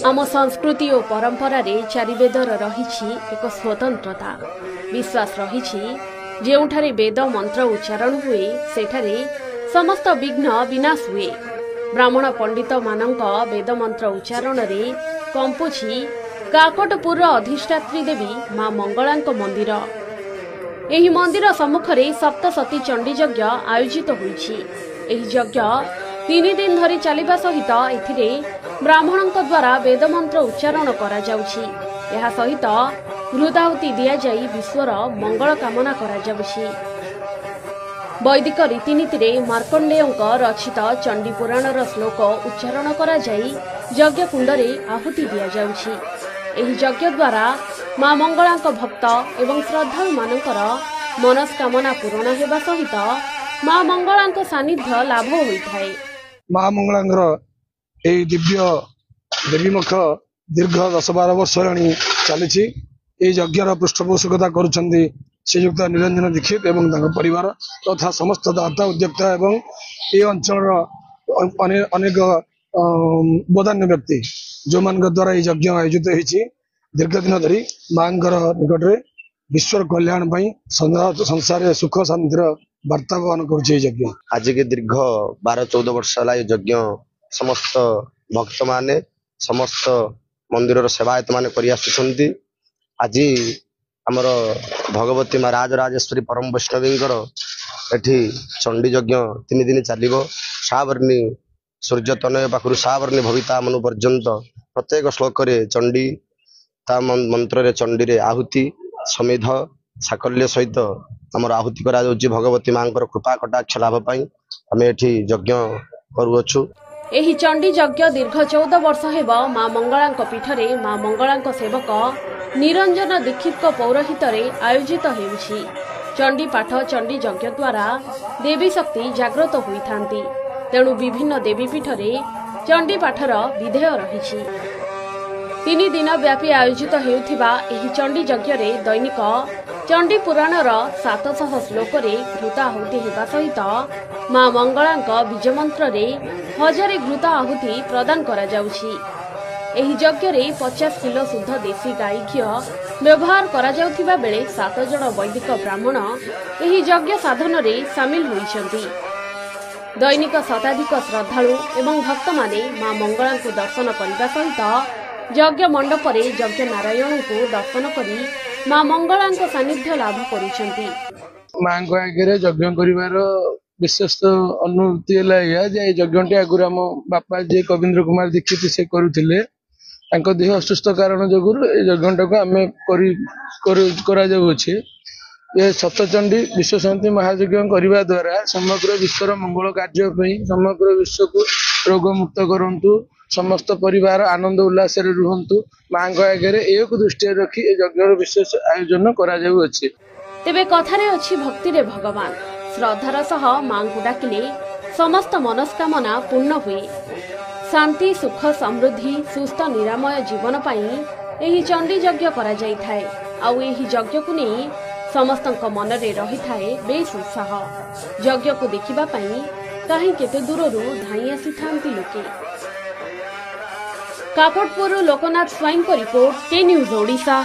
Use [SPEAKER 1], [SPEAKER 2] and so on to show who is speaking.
[SPEAKER 1] आम संस्कृति और परंपरा रे चारिवेदर रही एक स्वतंत्रता विश्वास रही जेउठारे वेद मंत्र उच्चारण हुए सेठारे समस्त विघ्न विनाश हुए। ब्राह्मण पंडित मानक वेद मंत्र उच्चारण रे कंपुछि काकटपुर अधिष्ठात्री देवी मां मंगला मंदिर। एही मंदिर सम्मुखरे सप्तशती चंडी यज्ञ आयोजित होईछि। एही यज्ञ 3 दिन धरी चलिबा सहित एथिरे ब्राह्मणों द्वारा वेद मंत्र उच्चारण करा जाउछि। एहा सहित घृताहुति दिया जाई विश्वर मंगल कामना करा जाउछि। वैदिक रीतिनीति रे मार्कंडेयଙ୍କ रचित चंडी पुराणर श्लोक उच्चारण करा जाई यज्ञ कुंडरे आहुति दिया जाउछि। एही यज्ञ द्वारा मां मंगलाଙ୍କ भक्त एवं श्रद्धालु मानकर मनस्कामना पूर्ण हेबा सहित मां मंगलाଙ୍କ सानिध्य लाभ होइथाय।
[SPEAKER 2] मां मंगलांगर एही दिव्य देवीमुख दीर्घ 10-12 वर्ष हेलाणी चली यज्ञर पृष्ठपोषकता करुछन्ति श्रीयुक्त निरंजन दीक्षित एवं परिवार तथा समस्त दाता उद्योक्ता एवं ये अंचल अनेक बदान्य व्यक्ति जो मान द्वारा यज्ञ आयोजित होती दीर्घ दिन धरी मां निकट में विश्व कल्याण संसार सुख शांतिर वार्ता बहन कर।
[SPEAKER 3] आज के दीर्घ 12-14 वर्ष है यज्ञ समस्त भक्त माने समस्त मंदिर सेवायत मान कर। आज आमर भगवती माँ राजराजेश्वरी परम वैष्णवींकर एठी चंडी यज्ञ 3 दिन चलो। सावर्णी सूर्य तनय पाखु सावर्णी भविता मनु पर्यंत प्रत्येक श्लोक चंडी ता मंत्र चंडी रे आहुति समेध साकल्य सहित आमर आहुति करा भगवती माँ कृपा कटाक्ष लाभ पाई आम एठी यज्ञ करुअछु।
[SPEAKER 1] एही चंडी यज्ञ दीर्घ 14 वर्ष हेब मां मंगलांक पीठरे मां मंगलांक सेवक निरंजन दीक्षित पौरोहित आयोजित हेउछि। चंडी पाठ चंडी यज्ञ द्वारा देवी शक्ति जागृत होइथांती। तेणु विभिन्न देवी पीठरे चंडी पाठर विधेय रहिछि। 3 दिन व्यापी आयोजित हेउथिबा एही चंडी यज्ञ रे दैनिक चंडी पुराणर 700 श्लोक रे घृताहुति हेबा सहित मां मंगलांक बीज मंत्र रे 1000 घृता आहुति प्रदान करा जाउछि। एही यज्ञ रे 50 किलो शुद्ध देशी गाई घी व्यवहार करा जाउथिबा बेले 7 जण वैदिक ब्राह्मण एही यज्ञ साधन रे शामिल होइछन्ति। दैनिक शताधिक श्रद्धालु एवं भक्त माने मां मंगला को दर्शन करने सहित यज्ञ मंडप रे यज्ञ नारायण को दर्शन करी मां मंगला सानिध्य लाभ करुछन्ति।
[SPEAKER 2] मां को आगे यज्ञ करिवार विशेष अनुभूति है जे यज्ञ आगुरी आम बापा जे कविंद्र कुमार दीक्षित से करुथिले देह असुस्थ कारण जो यज्ञ को आम कर ये सप्तचंडी विश्वशांति महायज्ञ करने द्वारा समग्र विश्वर मंगल कार्य समग्र विश्व को रोग मुक्त करंतु समस्त परिवार आनंद उल्लास रुहंतु मां आगे एक दृष्टि रखी यज्ञ विशेष आयोजन करा जाउछि।
[SPEAKER 1] तेबे कथारे अछि भक्ति रे भगवान श्रद्धार सह मां को डाकिले समस्त मनस्कामना पूर्ण हुए। शांति सुख समृद्धि सुस्थ निरामय जीवन पाई एही चंडी यज्ञ करा जाई थाए। आउ एही यज्ञ को नहीं समस्तक मन रे रही थाए बेस उत्साह। यज्ञ को देखिबा पाई कहीं केते दूररू धाई आसी थांती लोके। काकटपुर लोकनाथ स्वाइन को रिपोर्ट के न्यूज ओडिशा।